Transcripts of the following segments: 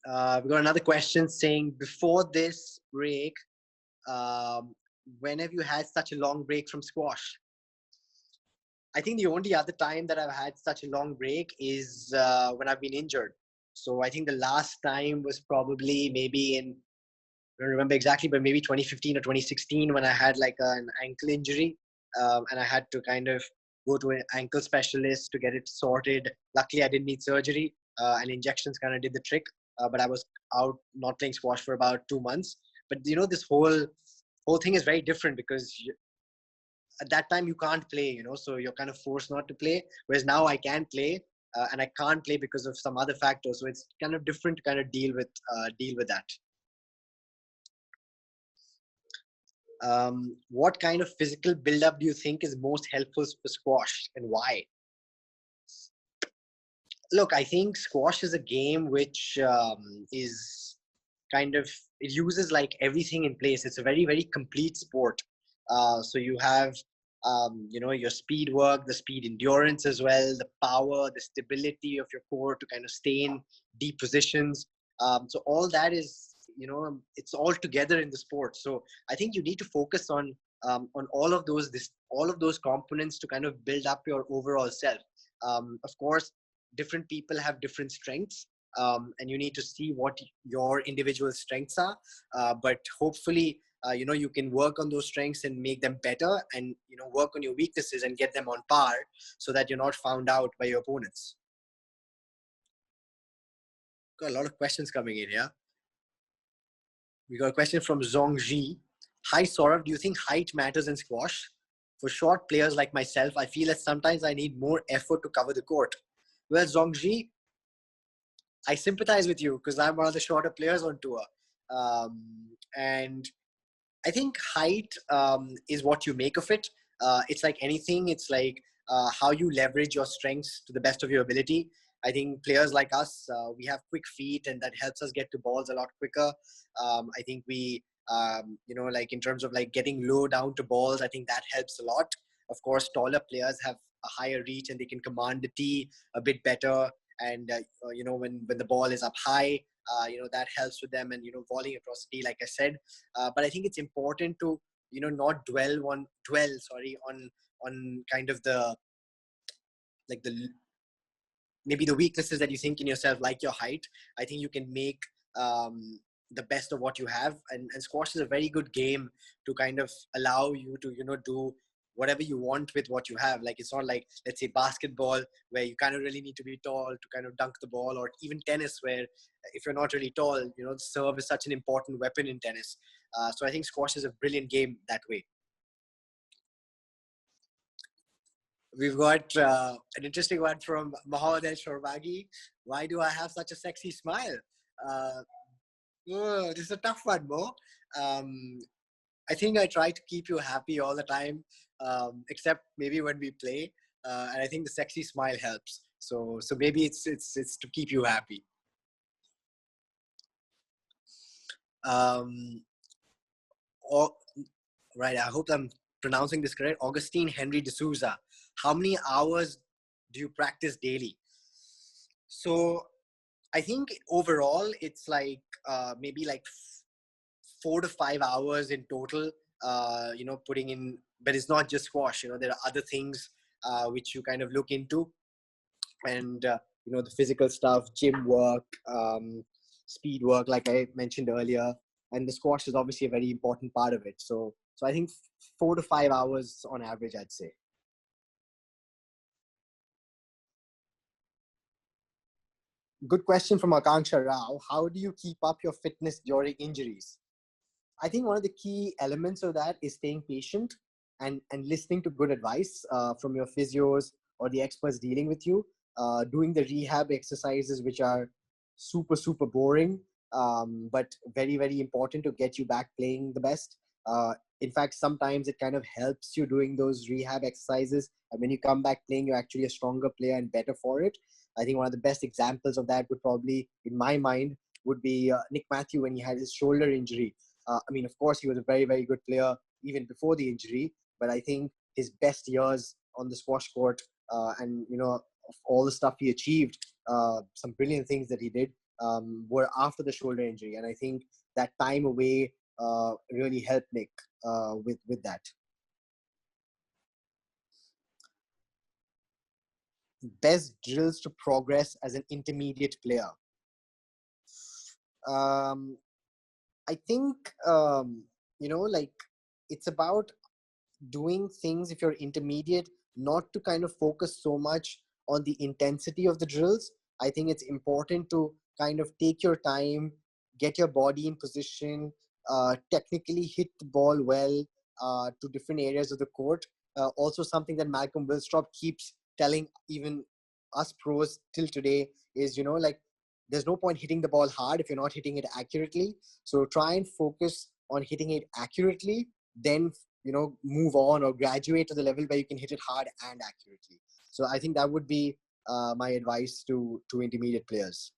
We got another question saying, before this break, um, when have you had such a long break from squash? I think the only other time that I've had such a long break is when I've been injured. So I think the last time was probably maybe in, I don't remember exactly, but maybe 2015 or 2016 when I had like an ankle injury, and I had to kind of go to an ankle specialist to get it sorted. Luckily, I didn't need surgery, and injections kind of did the trick. But I was out not playing squash for about 2 months. But this whole thing is very different because at that time you can't play, so you're kind of forced not to play. Whereas now I can play, and I can't play because of some other factors. So it's kind of different to kind of deal with that. What kind of physical build-up do you think is most helpful for squash, and why? Look, I think squash is a game which is kind of, it uses like everything in place. It's a very, very complete sport. So you have your speed work, the speed endurance as well, the power, the stability of your core to kind of stay in deep positions. So all that is, it's all together in the sport. So I think you need to focus on all of those components to kind of build up your overall self. Of course, different people have different strengths, and you need to see what your individual strengths are. But hopefully, you can work on those strengths and make them better, and work on your weaknesses and get them on par, so that you're not found out by your opponents. Got a lot of questions coming in here. We got a question from Zongji. Hi Saurav, do you think height matters in squash? For short players like myself, I feel that sometimes I need more effort to cover the court. Well, Zongji, I sympathize with you because I'm one of the shorter players on tour. And I think height is what you make of it. It's like anything. It's like how you leverage your strengths to the best of your ability. I think players like us, we have quick feet, and that helps us get to balls a lot quicker. I think we, like in terms of like getting low down to balls, I think that helps a lot. Of course, taller players have a higher reach and they can command the tee a bit better. And when the ball is up high, that helps with them, and volleying across the tee, like I said. But I think it's important to not dwell on kind of the maybe the weaknesses that you think in yourself, like your height. I think you can make the best of what you have, and squash is a very good game to kind of allow you to do whatever you want with what you have. Like, it's not like, let's say, basketball, where you kind of really need to be tall to kind of dunk the ball, or even tennis, where if you're not really tall, serve is such an important weapon in tennis. So I think squash is a brilliant game that way. We've got an interesting one from Mohammed El Shorvagi. Why do I have such a sexy smile? This is a tough one, Mo. I think I try to keep you happy all the time, except maybe when we play. And I think the sexy smile helps. So maybe it's to keep you happy. Right, I hope I'm pronouncing this correct. Augustine Henry D'Souza. How many hours do you practice daily? So I think overall it's like maybe like 4 to 5 hours in total, putting in, but it's not just squash. There are other things which you kind of look into, and the physical stuff, gym work, speed work, like I mentioned earlier, and the squash is obviously a very important part of it. So I think 4 to 5 hours on average, I'd say. Good question from Akanksha Rao. How do you keep up your fitness during injuries? I think one of the key elements of that is staying patient and listening to good advice from your physios or the experts dealing with you. Doing the rehab exercises, which are super, super boring, but very, very important to get you back playing the best. In fact, sometimes it kind of helps you doing those rehab exercises. And when you come back playing, you're actually a stronger player and better for it. I think one of the best examples of that would probably, in my mind, would be Nick Matthew when he had his shoulder injury. Of course, he was a very, very good player even before the injury, but I think his best years on the squash court, and of all the stuff he achieved, some brilliant things that he did, were after the shoulder injury, and I think that time away really helped Nick with that. Best drills to progress as an intermediate player. I think like it's about doing things if you're intermediate, not to kind of focus so much on the intensity of the drills. I think it's important to kind of take your time, get your body in position, technically hit the ball well to different areas of the court. Also, something that Malcolm Wilstrop keeps telling even us pros till today is, like, there's no point hitting the ball hard if you're not hitting it accurately. So try and focus on hitting it accurately, then move on or graduate to the level where you can hit it hard and accurately. So I think that would be my advice to intermediate players.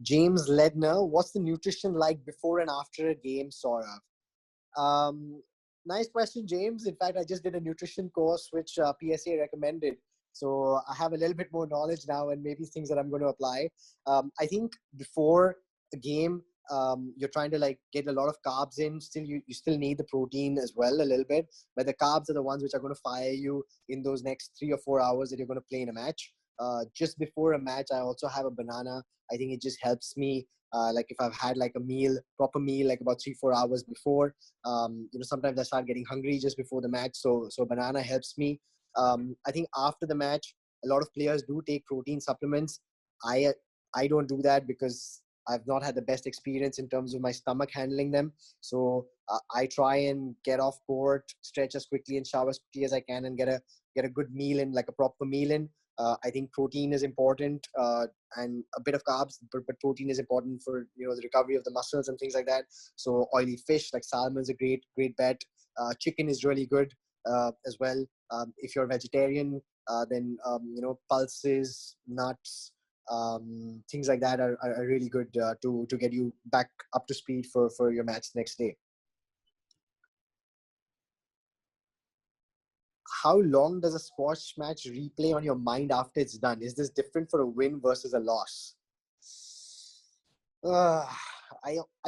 James Ledner, what's the nutrition like before and after a game, Saurav? Nice question, James. In fact, I just did a nutrition course which PSA recommended, so I have a little bit more knowledge now and maybe things that I'm going to apply. I think before a game, you're trying to like get a lot of carbs in. Still, you still need the protein as well a little bit, but the carbs are the ones which are going to fire you in those next 3 or 4 hours that you're going to play in a match. Just before a match, I also have a banana. I think it just helps me. Like if I've had like a proper meal, like about 3-4 hours before, sometimes I start getting hungry just before the match. So banana helps me. I think after the match, a lot of players do take protein supplements. I don't do that because I've not had the best experience in terms of my stomach handling them. So I try and get off court, stretch as quickly and shower as quickly as I can, and get a good meal in, like a proper meal in. I think protein is important and a bit of carbs, but protein is important for the recovery of the muscles and things like that. So oily fish like salmon is a great bet. Chicken is really good as well. If you're a vegetarian, then pulses, nuts, things like that are really good to get you back up to speed for your match next day. How long does a squash match replay on your mind after it's done? Is this different for a win versus a loss? I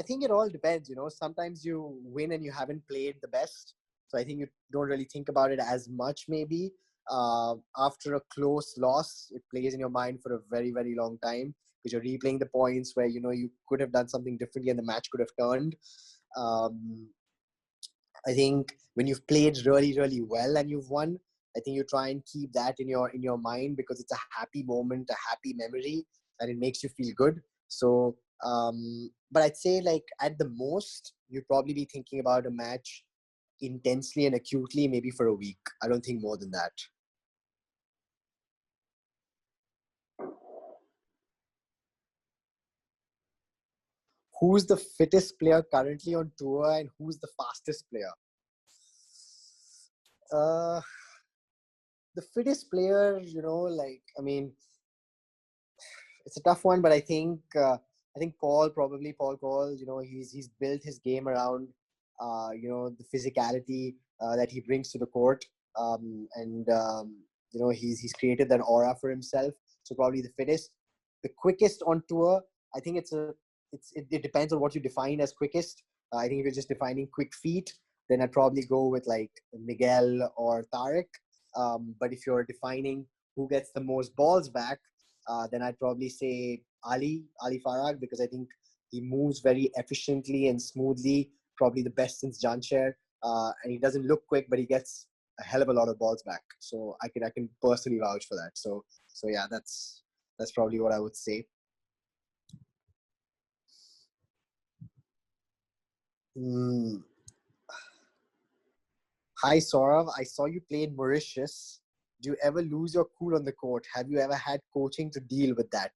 think it all depends. Sometimes you win and you haven't played the best, so I think you don't really think about it as much. Maybe after a close loss, it plays in your mind for a very, very long time because you're replaying the points where you could have done something differently and the match could have turned. I think when you've played really, really well and you've won, I think you try and keep that in your mind because it's a happy moment, a happy memory, and it makes you feel good. So, but I'd say like at the most, you'd probably be thinking about a match intensely and acutely, maybe for a week. I don't think more than that. Who's the fittest player currently on tour and who's the fastest player? The fittest player, I mean, it's a tough one, but I think Paul Cole, he's built his game around the physicality that he brings to the court, and he's created that aura for himself. So probably the fittest. The quickest on tour, I think it depends on what you define as quickest. I think if you're just defining quick feet, then I'd probably go with like Miguel or Tarek. But if you're defining who gets the most balls back, then I'd probably say Ali Farag, because I think he moves very efficiently and smoothly, probably the best since Jancher. And he doesn't look quick, but he gets a hell of a lot of balls back. So I can personally vouch for that. So yeah, that's probably what I would say. Hi Saurav, I saw you play in Mauritius. Do you ever lose your cool on the court? Have you ever had coaching to deal with that?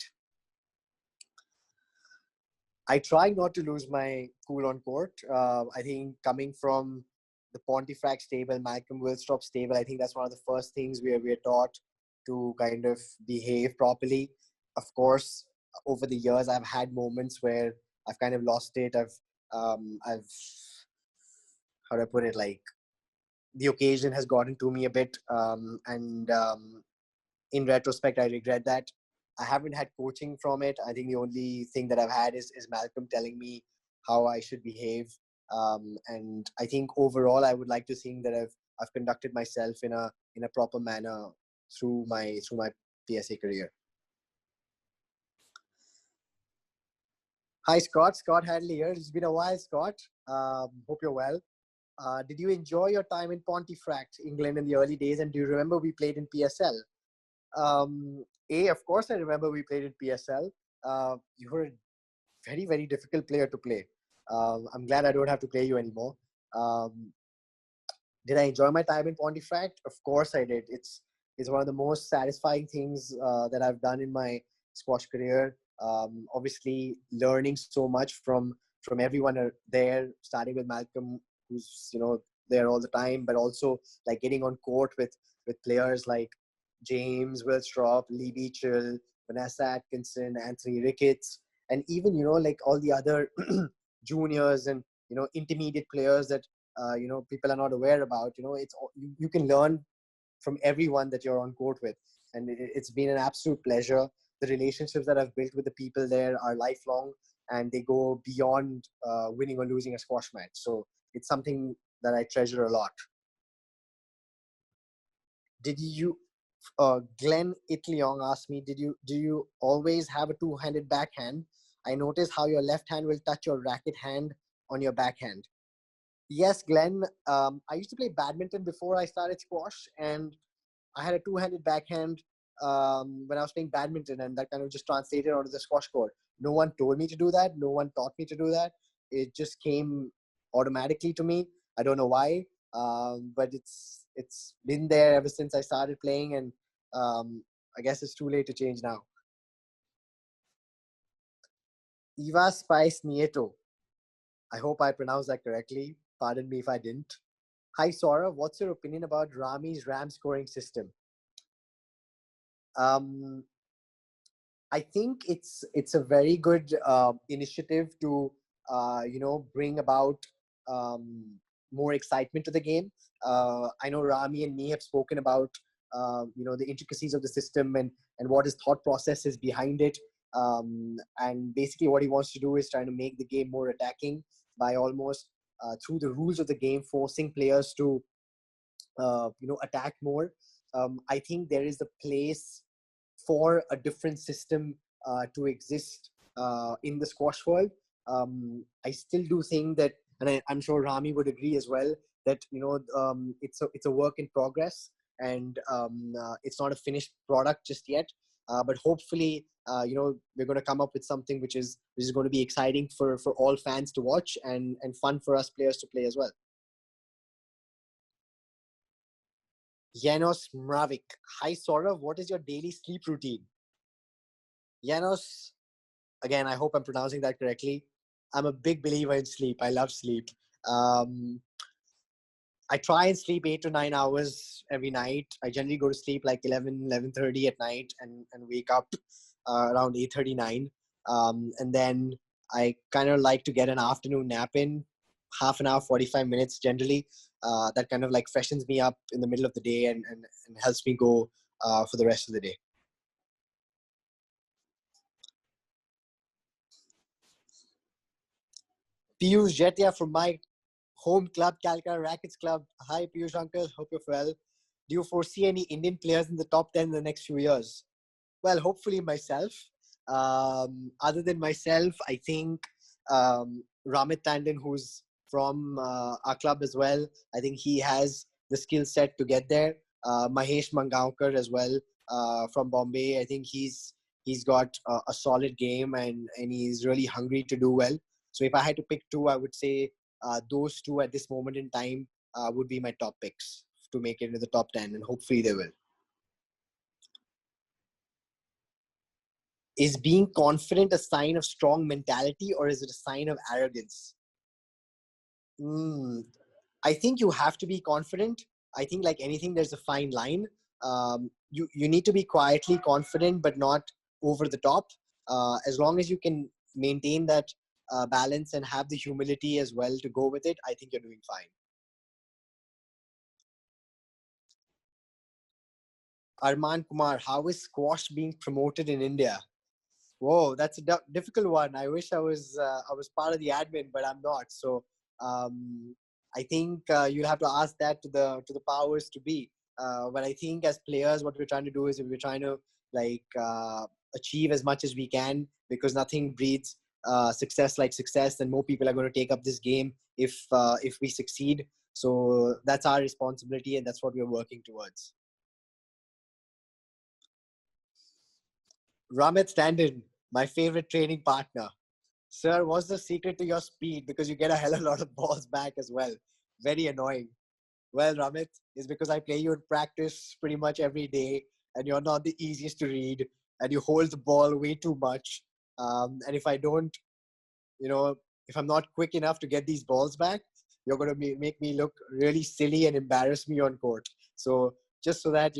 I try not to lose my cool on court. I think coming from the Pontefract stable, Malcolm Wilstrop stable, I think that's one of the first things we're taught to kind of behave properly. Of course, over the years, I've had moments where I've kind of lost it. I've how do I put it? Like the occasion has gotten to me a bit, and in retrospect, I regret that. I haven't had coaching from it. I think the only thing that I've had is Malcolm telling me how I should behave. And I think overall, I would like to think that I've conducted myself in a proper manner through my PSA career. Hi, Scott. Scott Hadley here. It's been a while, Scott. Hope you're well. Did you enjoy your time in Pontefract, England in the early days? And do you remember we played in PSL? Of course, I remember we played in PSL. You were a very, very difficult player to play. I'm glad I don't have to play you anymore. Did I enjoy my time in Pontefract? Of course I did. It's one of the most satisfying things that I've done in my squash career. Obviously, learning so much from everyone there, starting with Malcolm, who's there all the time, but also like getting on court with players like James Wilstrop, Lee Beachill, Vanessa Atkinson, Anthony Ricketts, and even like all the other juniors and intermediate players that people are not aware about. You can learn from everyone that you're on court with, and it's been an absolute pleasure. The relationships that I've built with the people there are lifelong, and they go beyond winning or losing a squash match. So it's something that I treasure a lot. Did you Glenn Itliong asked me, do you always have a two-handed backhand? I notice how your left hand will touch your racket hand on your backhand. Yes, Glenn. I used to play badminton before I started squash, and I had a two-handed backhand when I was playing badminton, and that kind of just translated onto the squash court. No one told me to do that. No one taught me to do that. It just came automatically to me. I don't know why, but it's been there ever since I started playing, and I guess it's too late to change now. Eva Spice Nieto. I hope I pronounced that correctly. Pardon me if I didn't. Hi, Saurav. What's your opinion about Rami's RAM scoring system? I think it's a very good initiative to bring about more excitement to the game. I know Rami and me have spoken about the intricacies of the system and what his thought process is behind it. And basically what he wants to do is trying to make the game more attacking by almost through the rules of the game forcing players to attack more. I think there is a place for a different system to exist in the squash world. I still do think that, and I'm sure Rami would agree as well, that it's a work in progress, and it's not a finished product just yet. But hopefully, we're going to come up with something which is going to be exciting for all fans to watch and fun for us players to play as well. Janos Mravik. Hi, Saurav. What is your daily sleep routine? Janos, again, I hope I'm pronouncing that correctly. I'm a big believer in sleep. I love sleep. I try and sleep 8 to 9 hours every night. I generally go to sleep like 11:30 at night and wake up around 8:39. And then I kind of like to get an afternoon nap in, half an hour, 45 minutes generally. That kind of like freshens me up in the middle of the day and helps me go for the rest of the day. Piyush Jetia from my home club, Calcutta Rackets Club. Hi, Piyush uncle. Hope you're well. Do you foresee any Indian players in the top 10 in the next few years? Well, hopefully myself. Other than myself, I think Ramit Tandon, who's from our club as well, I think he has the skill set to get there. Mahesh Mangaonkar as well from Bombay. I think he's got a solid game and he's really hungry to do well. So if I had to pick two, I would say those two at this moment in time would be my top picks to make it into the top 10, and hopefully they will. Is being confident a sign of strong mentality, or is it a sign of arrogance? I think you have to be confident. I think like anything, there's a fine line. You need to be quietly confident, but not over the top. As long as you can maintain that balance and have the humility as well to go with it, I think you're doing fine. Arman Kumar, how is squash being promoted in India? Whoa, that's a difficult one. I wish I was part of the admin, but I'm not. So I think you'll have to ask that to the powers to be. But I think as players, what we're trying to do is we're trying to like achieve as much as we can, because nothing breeds success like success, and more people are going to take up this game if we succeed. So that's our responsibility, and that's what we're working towards. Ramit Tandon, my favorite training partner. Sir, what's the secret to your speed? Because you get a hell of a lot of balls back as well. Very annoying. Well, Ramit, is because I play you in practice pretty much every day, and you're not the easiest to read, and you hold the ball way too much. And if I don't, you know, if I'm not quick enough to get these balls back, you're going to make me look really silly and embarrass me on court. So just so that,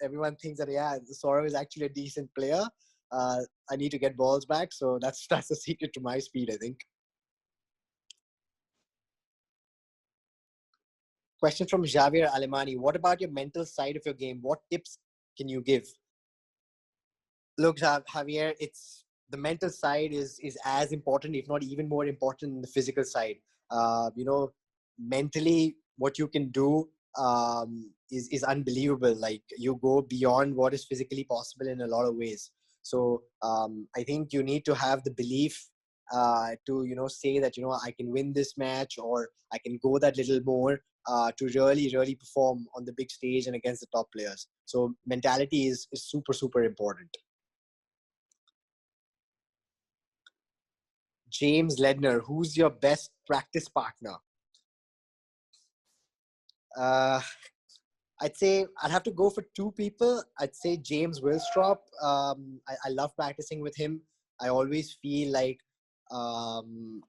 everyone thinks that, yeah, Saurav is actually a decent player, uh, I need to get balls back. So that's the secret to my speed, I think. Question from Javier Alemani. What about your mental side of your game? What tips can you give? Look, Javier, it's the mental side is as important, if not even more important, than the physical side. Mentally, what you can do is unbelievable. Like, you go beyond what is physically possible in a lot of ways. So I think you need to have the belief to say that I can win this match, or I can go that little more to really perform on the big stage and against the top players. So mentality is super important. James Ledner, who's your best practice partner? Uh, I'd say I'd have to go for two people. I'd say James Willstrop. I love practicing with him. I always feel like I'm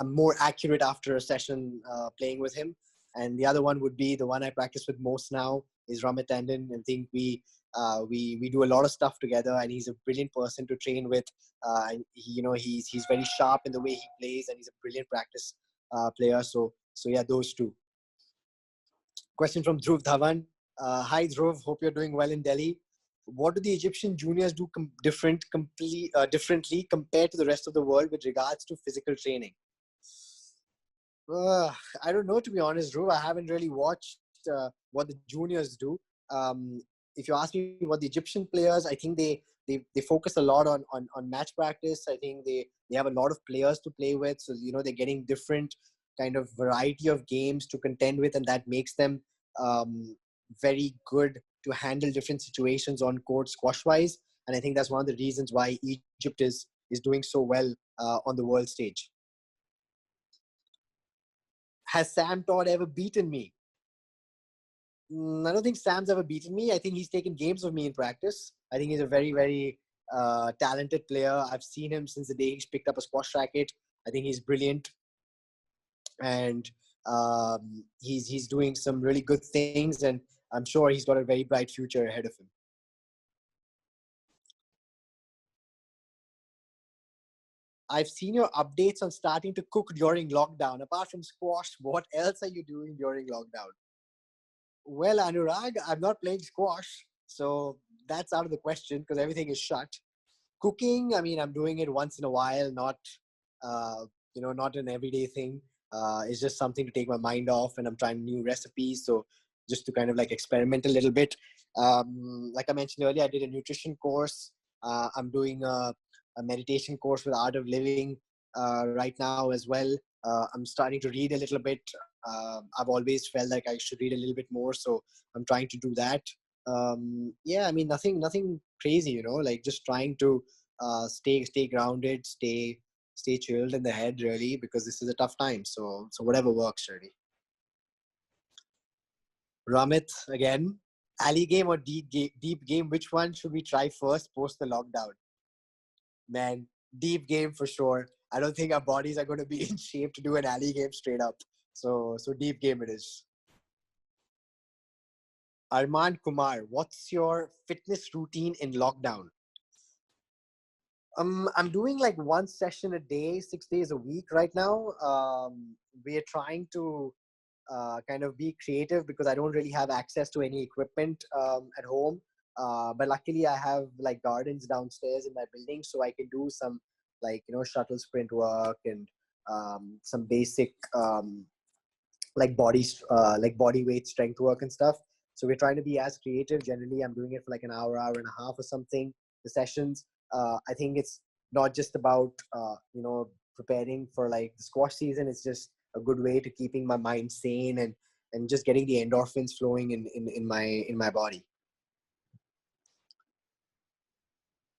more accurate after a session playing with him. And the other one would be the one I practice with most now is Ramit Tandon. I think we do a lot of stuff together, and he's a brilliant person to train with. And he's very sharp in the way he plays, and he's a brilliant practice player. So yeah, those two. Question from Dhruv Dhawan. Hi Dhruv, hope you're doing well in Delhi. What do the Egyptian juniors do differently compared to the rest of the world with regards to physical training? I don't know, to be honest, Dhruv. I haven't really watched what the juniors do. Um, if you ask me what the Egyptian players, I think they focus a lot on match practice. I think they have a lot of players to play with. So, they're getting different kind of variety of games to contend with, and that makes them very good to handle different situations on court squash-wise. And I think that's one of the reasons why Egypt is doing so well on the world stage. Has Sam Todd ever beaten me? I don't think Sam's ever beaten me. I think he's taken games of me in practice. I think he's a very talented player. I've seen him since the day he's picked up a squash racket. I think he's brilliant, and he's doing some really good things, and I'm sure he's got a very bright future ahead of him. I've seen your updates on starting to cook during lockdown. Apart from squash, what else are you doing during lockdown? Well, Anurag, I'm not playing squash, so that's out of the question because everything is shut. Cooking, I mean, I'm doing it once in a while, not an everyday thing. It's just something to take my mind off, and I'm trying new recipes. So just to kind of like experiment a little bit. Like I mentioned earlier, I did a nutrition course. I'm doing a meditation course with Art of Living right now as well. I'm starting to read a little bit. I've always felt like I should read a little bit more, so I'm trying to do that. Yeah, I mean, nothing crazy, like just trying to stay grounded, stay chilled in the head, really, because this is a tough time. So whatever works, really. Ramit again. Alley game or deep game? Which one should we try first post the lockdown? Man, deep game for sure. I don't think our bodies are going to be in shape to do an alley game straight up. So deep game it is. Arman Kumar, what's your fitness routine in lockdown? I'm doing like one session a day, 6 days a week right now. We are trying to kind of be creative because I don't really have access to any equipment at home. But luckily I have like gardens downstairs in my building, so I can do some like, shuttle sprint work and some basic like body weight strength work and stuff. So we're trying to be as creative. Generally I'm doing it for like an hour and a half or something, the sessions. I think it's not just about preparing for like the squash season. It's just a good way to keeping my mind sane and just getting the endorphins flowing in my body.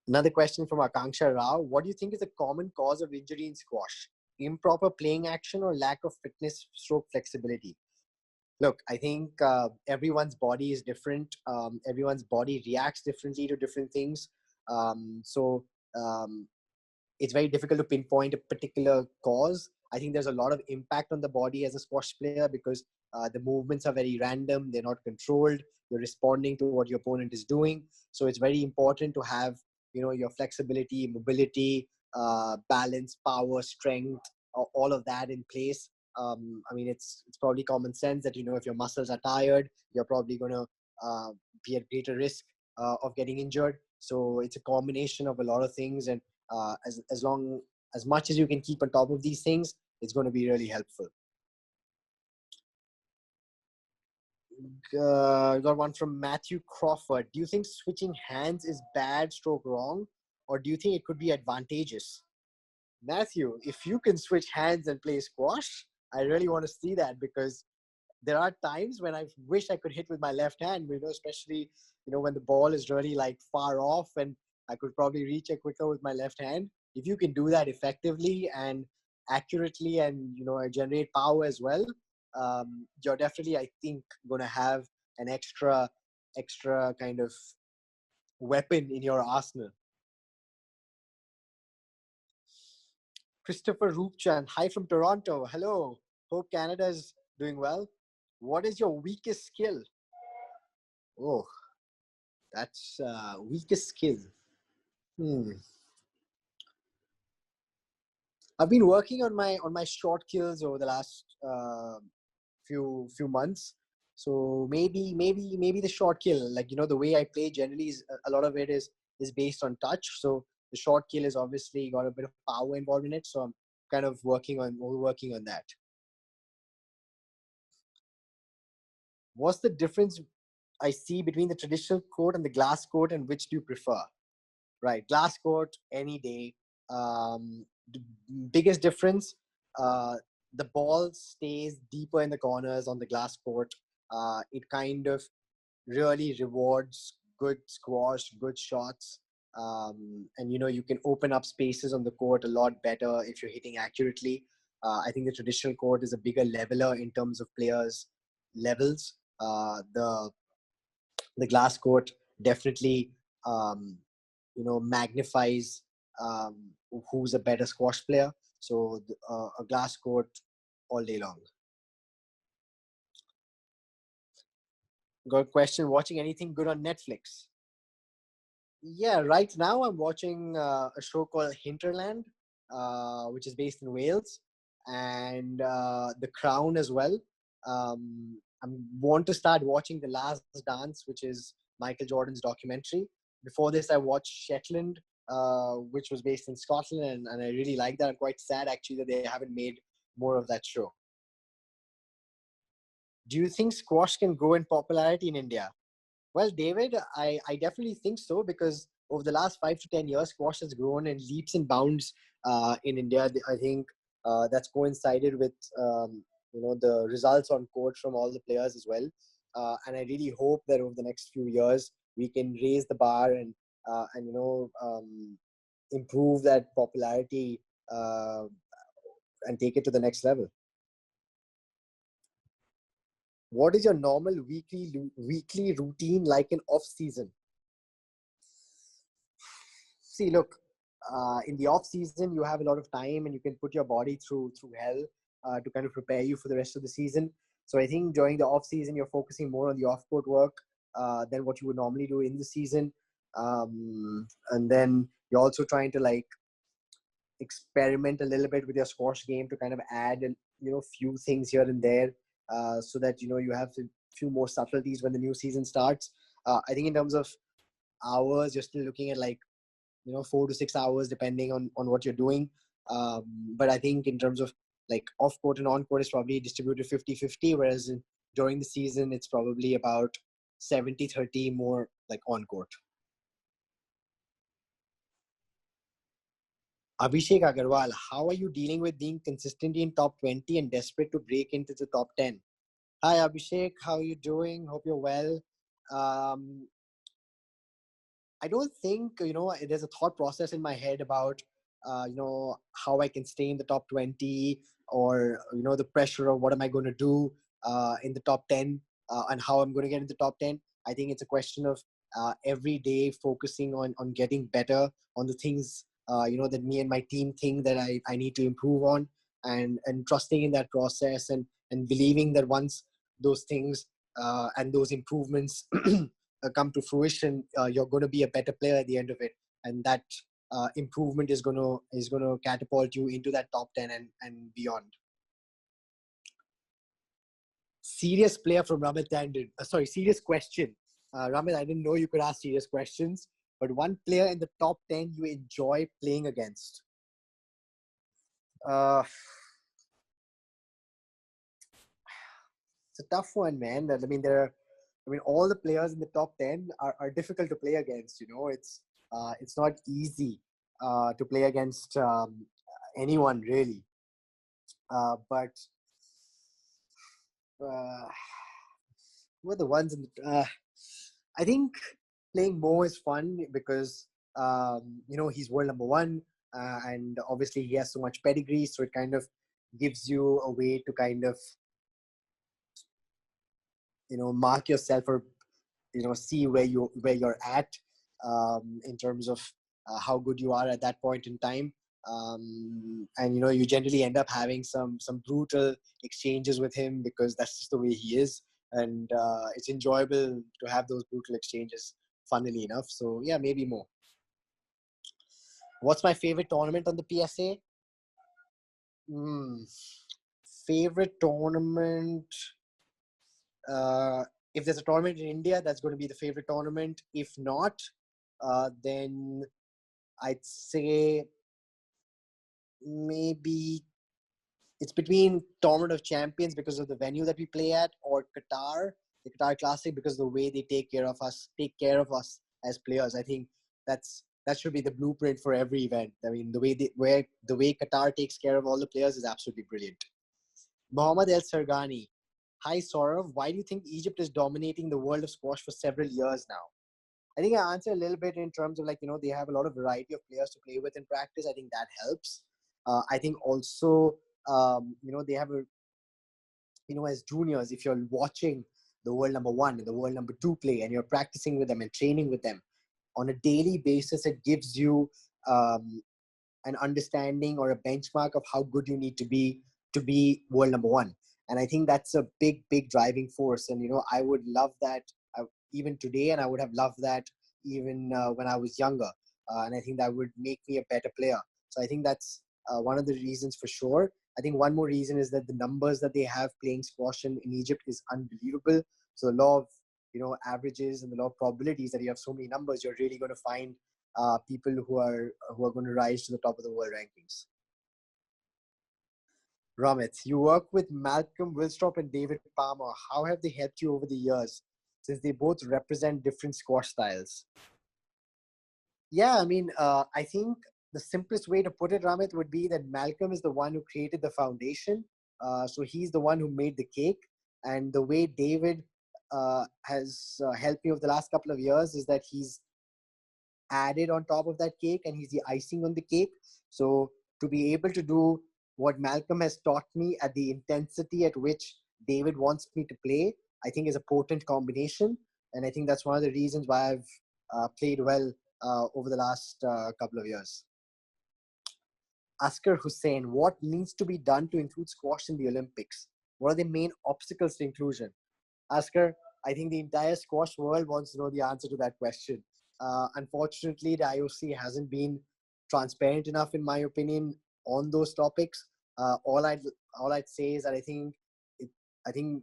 Another question from Akanksha Rao: what do you think is a common cause of injury in squash? Improper playing action or lack of fitness stroke flexibility? Look, I think everyone's body is different. Everyone's body reacts differently to different things. So it's very difficult to pinpoint a particular cause. I think there's a lot of impact on the body as a squash player because the movements are very random. They're not controlled. You're responding to what your opponent is doing. So it's very important to have, your flexibility, mobility, balance, power, strength, all of that in place. I mean, it's probably common sense that, if your muscles are tired, you're probably going to be at greater risk of getting injured. So it's a combination of a lot of things. And as much as you can keep on top of these things, it's going to be really helpful. Got one from Matthew Crawford. Do you think switching hands is bad stroke wrong, or do you think it could be advantageous? Matthew, if you can switch hands and play squash, I really want to see that, because there are times when I wish I could hit with my left hand, especially, when the ball is really like far off and I could probably reach it quicker with my left hand. If you can do that effectively and accurately and, generate power as well, you're definitely, I think, going to have an extra kind of weapon in your arsenal. Christopher Roopchand, hi from Toronto. Hello. Hope Canada is doing well. What is your weakest skill? Oh, that's weakest skill. I've been working on my short kills over the last few months. So maybe the short kill, like, the way I play generally is a lot of it is based on touch. So the short kill is obviously got a bit of power involved in it. So I'm kind of working on that. What's the difference I see between the traditional court and the glass court, and which do you prefer? Right, glass court any day. The biggest difference, the ball stays deeper in the corners on the glass court. It kind of really rewards good squash, good shots. And you can open up spaces on the court a lot better if you're hitting accurately. I think the traditional court is a bigger leveler in terms of players' levels. The glass court definitely magnifies who's a better squash player. So a glass court all day long. Got a question: watching anything good on Netflix? Yeah, right now I'm watching a show called Hinterland, which is based in Wales, and The Crown as well. I want to start watching The Last Dance, which is Michael Jordan's documentary. Before this, I watched Shetland, which was based in Scotland, and I really like that. I'm quite sad actually that they haven't made more of that show. Do you think squash can grow in popularity in India? Well, David, I definitely think so, because over the last 5 to 10 years, squash has grown in leaps and bounds in India. I think that's coincided with the results on court from all the players as well. And I really hope that over the next few years we can raise the bar and improve that popularity and take it to the next level. What is your normal weekly routine like in off season? See, look, in the off season, you have a lot of time and you can put your body through hell to kind of prepare you for the rest of the season. So I think during the off season, you're focusing more on the off court work than what you would normally do in the season. And then you're also trying to like experiment a little bit with your squash game to kind of add few things here and there so that you have a few more subtleties when the new season starts. I think in terms of hours. You're still looking at like, 4 to 6 hours depending on what you're doing. But I think in terms of like off court and on court is probably distributed 50-50, whereas during the season it's probably about 70-30 more like on court. Abhishek Agarwal, how are you dealing with being consistently in top 20 and desperate to break into the top 10? Hi Abhishek, how are you doing? Hope you're well. I don't think, there's a thought process in my head about, how I can stay in the top 20, or, the pressure of what am I going to do in the top 10, and how I'm going to get in the top 10. I think it's a question of every day focusing on getting better on the things, that me and my team think that I need to improve on, and trusting in that process, and believing that once those things and those improvements come to fruition, you're going to be a better player at the end of it, and that improvement is going to catapult you into that top 10 and beyond. Serious player from Ramit Tandon. Serious question. Ramit, I didn't know you could ask serious questions, but one player in the top 10 you enjoy playing against. It's a tough one, man. All the players in the top 10 are difficult to play against. It's not easy to play against anyone really. But who are the ones in the, I think playing Mo is fun because he's world number one, and obviously he has so much pedigree, so it kind of gives you a way to kind of mark yourself, or see where you're at in terms of how good you are at that point in time. And you generally end up having some brutal exchanges with him because that's just the way he is, and it's enjoyable to have those brutal exchanges, funnily enough. So yeah, maybe more. What's my favorite tournament on the PSA? Favorite tournament, if there's a tournament in India, that's going to be the favorite tournament. If not, then I'd say maybe it's between Tournament of Champions because of the venue that we play at, or Qatar, the Qatar Classic, because of the way they take care of us as players. I think that should be the blueprint for every event. I mean, the way Qatar takes care of all the players is absolutely brilliant. Mohammad El Sargani. Hi Saurav, why do you think Egypt is dominating the world of squash for several years now? I think I answer a little bit in terms of they have a lot of variety of players to play with in practice. I think that helps. I think also, they have as juniors, if you're watching the world number one and the world number two play, and you're practicing with them and training with them on a daily basis, it gives you an understanding or a benchmark of how good you need to be world number one. And I think that's a big driving force. And, I would love that even today, and I would have loved that even when I was younger. And I think that would make me a better player. So I think that's one of the reasons for sure. I think one more reason is that the numbers that they have playing squash in Egypt is unbelievable. So the law of, averages and the law of probabilities that you have so many numbers, you're really going to find people who are going to rise to the top of the world rankings. Ramit, you work with Malcolm Wilstrop and David Palmer. How have they helped you over the years, since they both represent different squash styles? Yeah, I think the simplest way to put it, Ramit, would be that Malcolm is the one who created the foundation. So he's the one who made the cake. And the way David has helped me over the last couple of years is that he's added on top of that cake, and he's the icing on the cake. So to be able to do what Malcolm has taught me at the intensity at which David wants me to play, I think is a potent combination. And I think that's one of the reasons why I've played well over the last couple of years. Askar Hussain, what needs to be done to include squash in the Olympics? What are the main obstacles to inclusion? Askar, I think the entire squash world wants to know the answer to that question. Unfortunately, the IOC hasn't been transparent enough, in my opinion, on those topics. All I'd say is that I think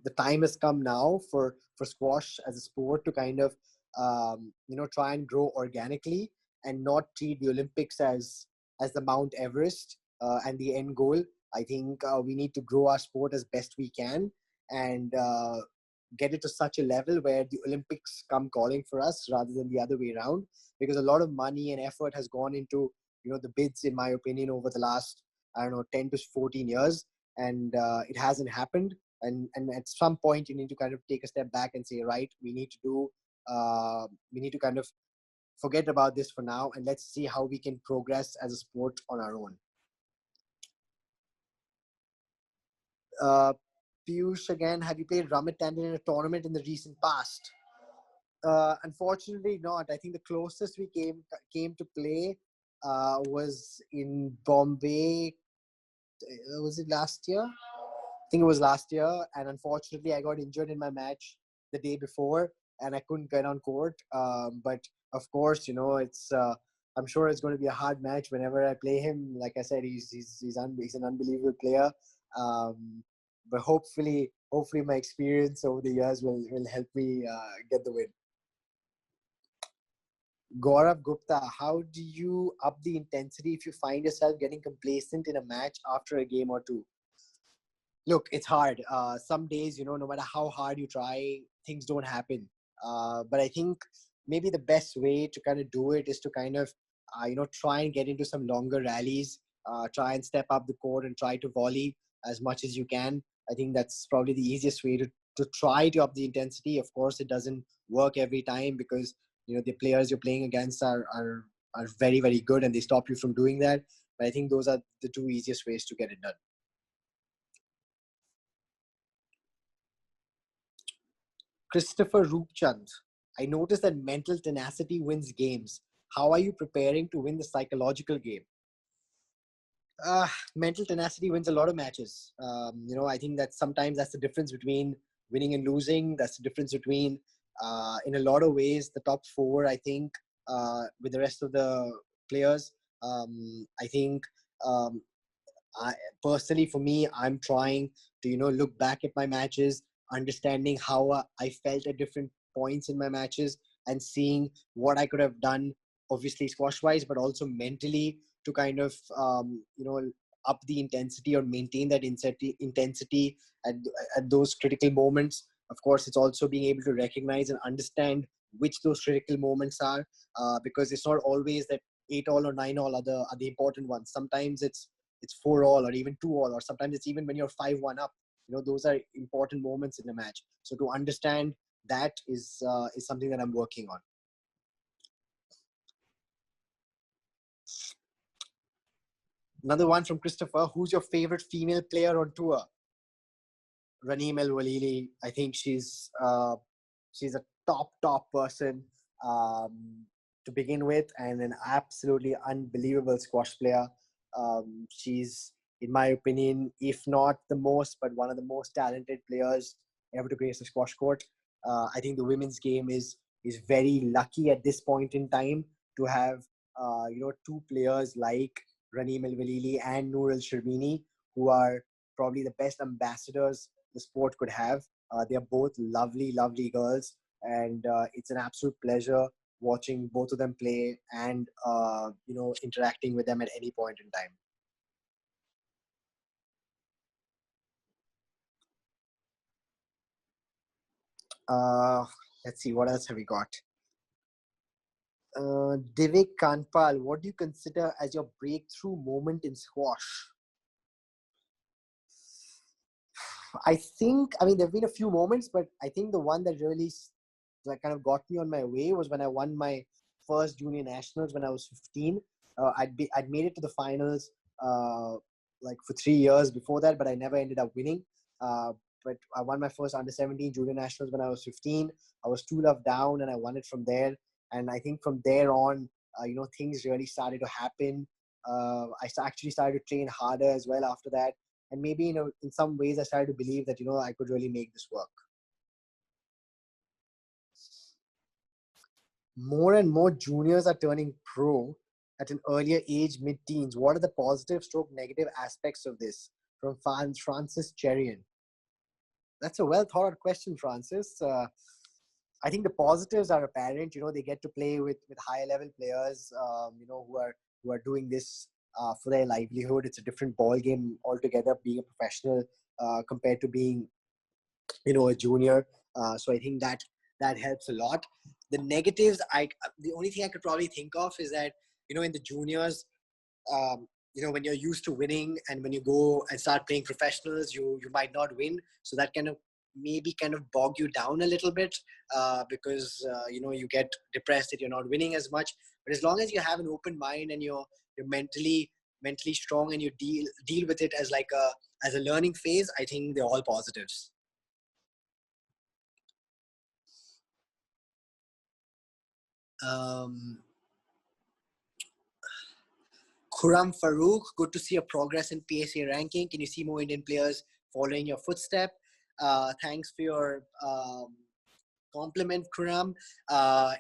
the time has come now for squash as a sport to kind of try and grow organically and not treat the Olympics as the Mount Everest and the end goal. I think we need to grow our sport as best we can and get it to such a level where the Olympics come calling for us rather than the other way around. Because a lot of money and effort has gone into the bids, in my opinion, over the last 10 to 14 years, and it hasn't happened. And at some point, you need to kind of take a step back and say, right, we need to kind of forget about this for now, and let's see how we can progress as a sport on our own. Piyush again, have you played Ramit Tandon in a tournament in the recent past? Unfortunately not. I think the closest we came to play was in Bombay. Was it last year? I think it was last year. And unfortunately, I got injured in my match the day before, and I couldn't get on court. But of course, it's. I'm sure it's going to be a hard match whenever I play him. Like I said, he's an unbelievable player. But hopefully my experience over the years will help me get the win. Gaurav Gupta, how do you up the intensity if you find yourself getting complacent in a match after a game or two? Look, it's hard. Some days, no matter how hard you try, things don't happen. But I think maybe the best way to kind of do it is to kind of, try and get into some longer rallies, try and step up the court and try to volley as much as you can. I think that's probably the easiest way to try to up the intensity. Of course, it doesn't work every time because, the players you're playing against are very, very good and they stop you from doing that. But I think those are the two easiest ways to get it done. Christopher Roopchand, I noticed that mental tenacity wins games. How are you preparing to win the psychological game? Mental tenacity wins a lot of matches. I think that sometimes that's the difference between winning and losing. That's the difference between, in a lot of ways, the top four, I think, with the rest of the players. I think personally, for me, I'm trying to look back at my matches, understanding how I felt at different points in my matches, and seeing what I could have done, obviously squash wise, but also mentally to kind of up the intensity or maintain that intensity at, at those critical moments. Of course, it's also being able to recognize and understand which those critical moments are, because it's not always that 8-all or 9-all are the important ones. Sometimes it's 4-all or even 2-all, or sometimes it's even when you're 5-1 up. Those are important moments in a match. So to understand that is something that I'm working on. Another one from Christopher. Who's your favorite female player on tour? Raneem El Walili. I think she's a top person to begin with, and an absolutely unbelievable squash player. She's, in my opinion, if not the most, but one of the most talented players ever to grace a squash court. I think the women's game is very lucky at this point in time to have two players like Raneem El Walili and Noor El Sherbini, who are probably the best ambassadors the sport could have. They are both lovely, lovely girls, and it's an absolute pleasure watching both of them play and interacting with them at any point in time. Let's see, what else have we got? Divik Kanpal, what do you consider as your breakthrough moment in squash? I think, there have been a few moments, but I think the one that really kind of got me on my way was when I won my first junior nationals when I was 15. I'd made it to the finals like for 3 years before that, but I never ended up winning. But I won my first under 17 junior nationals when I was 15. I was 2-love down and I won it from there. And I think from there on, things really started to happen. I actually started to train harder as well after that. And maybe, in some ways I started to believe that, I could really make this work. More and more juniors are turning pro at an earlier age, mid-teens. What are the positive stroke negative aspects of this? From Francis Cherian. That's a well thought out question, Francis. I think the positives are apparent. They get to play with higher level players, who are doing this for their livelihood. It's a different ball game altogether, being a professional compared to being, a junior. So I think that helps a lot. The negatives, the only thing I could probably think of is that, in the juniors, when you're used to winning, and when you go and start playing professionals, you might not win. So that maybe kind of bog you down a little bit, because you get depressed that you're not winning as much. But as long as you have an open mind, and you're mentally strong, and you deal with it as a learning phase, I think they're all positives. Khurram Farouk, good to see your progress in PSA ranking. Can you see more Indian players following your footstep? Thanks for your compliment, Khurram.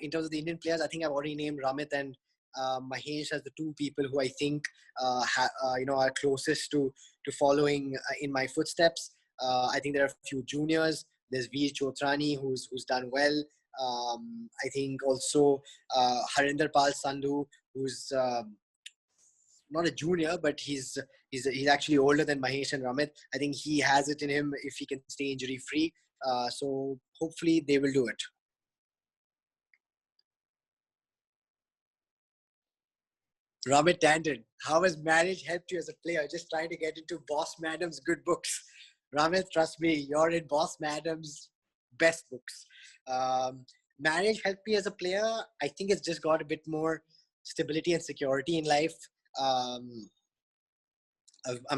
In terms of the Indian players, I think I've already named Ramit and Mahesh as the two people who I think are closest to following in my footsteps. I think there are a few juniors. There's Veer Chotrani, who's done well. I think also Harinder Pal Sandhu, who's not a junior, but he's actually older than Mahesh and Ramit. I think he has it in him if he can stay injury free. So hopefully they will do it. Ramit Tandon, how has marriage helped you as a player? Just trying to get into Boss Madam's good books. Ramit, trust me, you're in Boss Madam's best books. Marriage helped me as a player. I think it's just got a bit more stability and security in life. I'm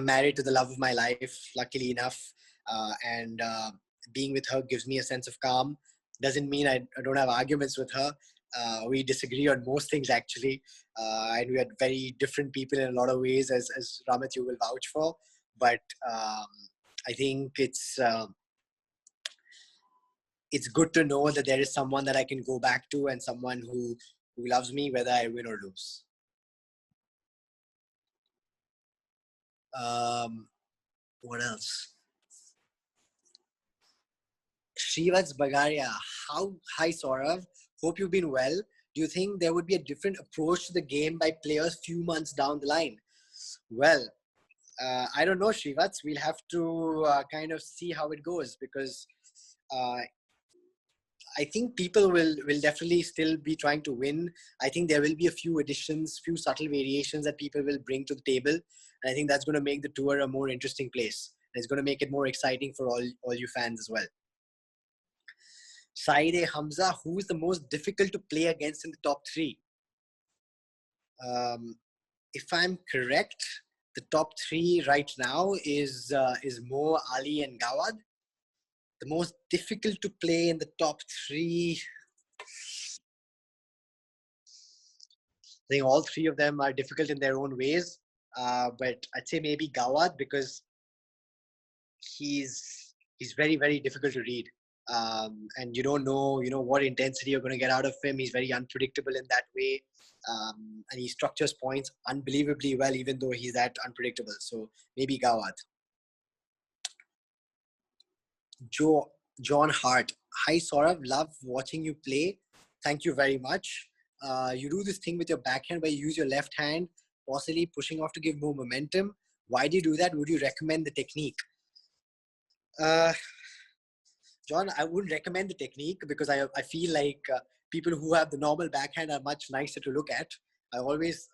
married to the love of my life, luckily enough. And being with her gives me a sense of calm. Doesn't mean I don't have arguments with her. We disagree on most things, actually. And we are very different people in a lot of ways, as Ramit, you will vouch for. But I think it's good to know that there is someone that I can go back to, and someone who loves me, whether I win or lose. What else? Shrivats Bagaria. Hi Saurav. Hope you've been well. Do you think there would be a different approach to the game by players few months down the line? Well, I don't know, Shrivats. We'll have to kind of see how it goes, because I think people will definitely still be trying to win. I think there will be a few additions, few subtle variations that people will bring to the table. And I think that's going to make the tour a more interesting place. And it's going to make it more exciting for all you fans as well. Saide Hamza, who is the most difficult to play against in the top three? If I'm correct, the top three right now is Mo, Ali, and Gawad. The most difficult to play in the top three, I think all three of them are difficult in their own ways. But I'd say maybe Gawad, because he's very, very difficult to read. And you don't know, what intensity you're going to get out of him. He's very unpredictable in that way. And he structures points unbelievably well, even though he's that unpredictable. So maybe Gawad. John Hart. Hi, Saurav. Love watching you play. Thank you very much. You do this thing with your backhand where you use your left hand, possibly pushing off to give more momentum. Why do you do that? Would you recommend the technique? John, I wouldn't recommend the technique, because I feel like people who have the normal backhand are much nicer to look at. I always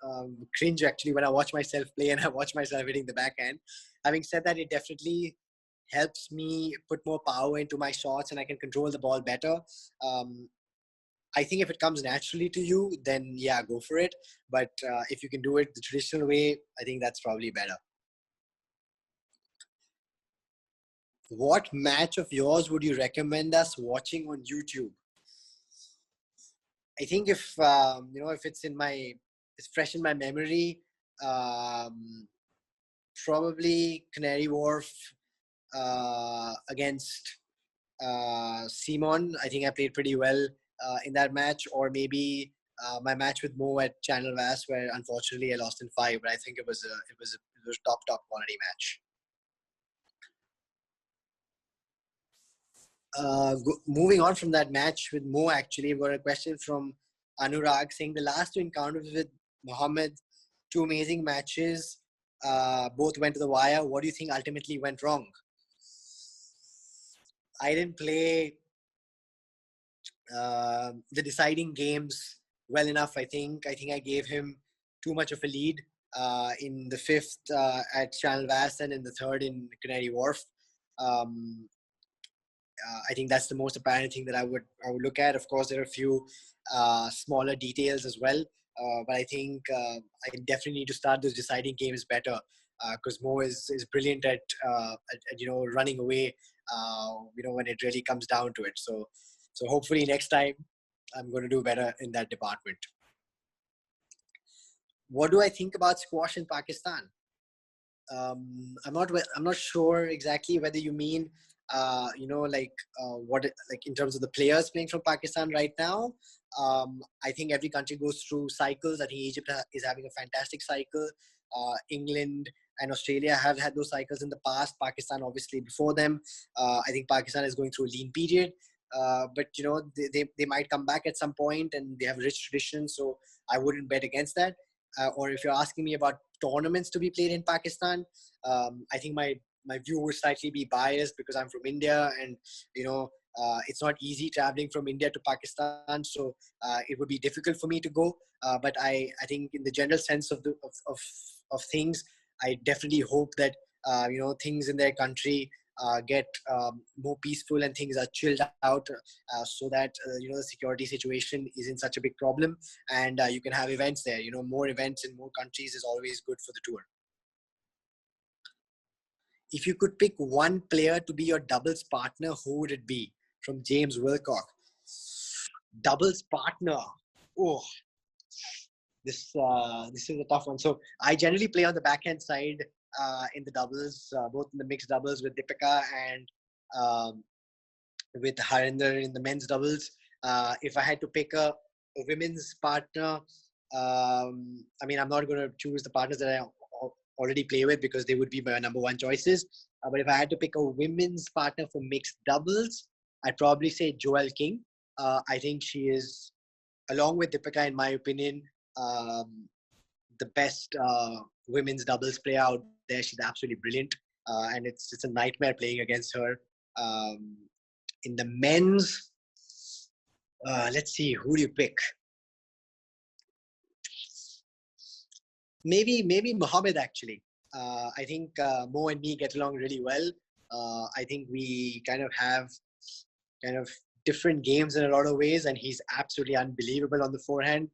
cringe, actually, when I watch myself play and I watch myself hitting the backhand. Having said that, it definitely helps me put more power into my shots, and I can control the ball better. I think if it comes naturally to you, then yeah, go for it. But if you can do it the traditional way, I think that's probably better. What match of yours would you recommend us watching on YouTube? I think if if it's fresh in my memory, probably Canary Wharf against Simon. I think I played pretty well in that match, or maybe my match with Mo at Channel Vass, where unfortunately I lost in 5. But I think it was a top quality match. Moving on from that match with Mo, actually, we got a question from Anurag saying the last two encounters with Mohammed, two amazing matches, both went to the wire. What do you think ultimately went wrong? I didn't play the deciding games well enough. I think I gave him too much of a lead in the fifth at Channel Vass and in the third in Canary Wharf. Um, I think that's the most apparent thing that I would look at. Of course, there are a few smaller details as well, but I think I definitely need to start those deciding games better because Mo is brilliant at running away. When it really comes down to it. So hopefully next time I'm going to do better in that department. What do I think about squash in Pakistan? I'm not sure exactly whether you mean what like in terms of the players playing from Pakistan right now. I think every country goes through cycles. I think Egypt is having a fantastic cycle. England and Australia have had those cycles in the past. Pakistan obviously before them. I think Pakistan is going through a lean period. But they might come back at some point, and they have rich tradition. So I wouldn't bet against that. Or if you're asking me about tournaments to be played in Pakistan, I think my view would slightly be biased because I'm from India, and it's not easy traveling from India to Pakistan, so it would be difficult for me to go. But I think in the general sense of things, I definitely hope that things in their country get more peaceful and things are chilled out, so that the security situation isn't such a big problem, and you can have events there. More events in more countries is always good for the tour. If you could pick one player to be your doubles partner, who would it be? From James Wilcock. Doubles partner. Oh, this is a tough one. So I generally play on the backhand side in the doubles, both in the mixed doubles with Deepika and with Harinder in the men's doubles. If I had to pick a women's partner, I'm not going to choose the partners that I already play with because they would be my number one choices. But if I had to pick a women's partner for mixed doubles, I'd probably say Joelle King. I think she is, along with Deepika, in my opinion, the best women's doubles player out there. She's absolutely brilliant, and it's a nightmare playing against her. In the men's, let's see, who do you pick? Maybe Mohammed, actually. I think Mo and me get along really well. I think we kind of have different games in a lot of ways, and he's absolutely unbelievable on the forehand.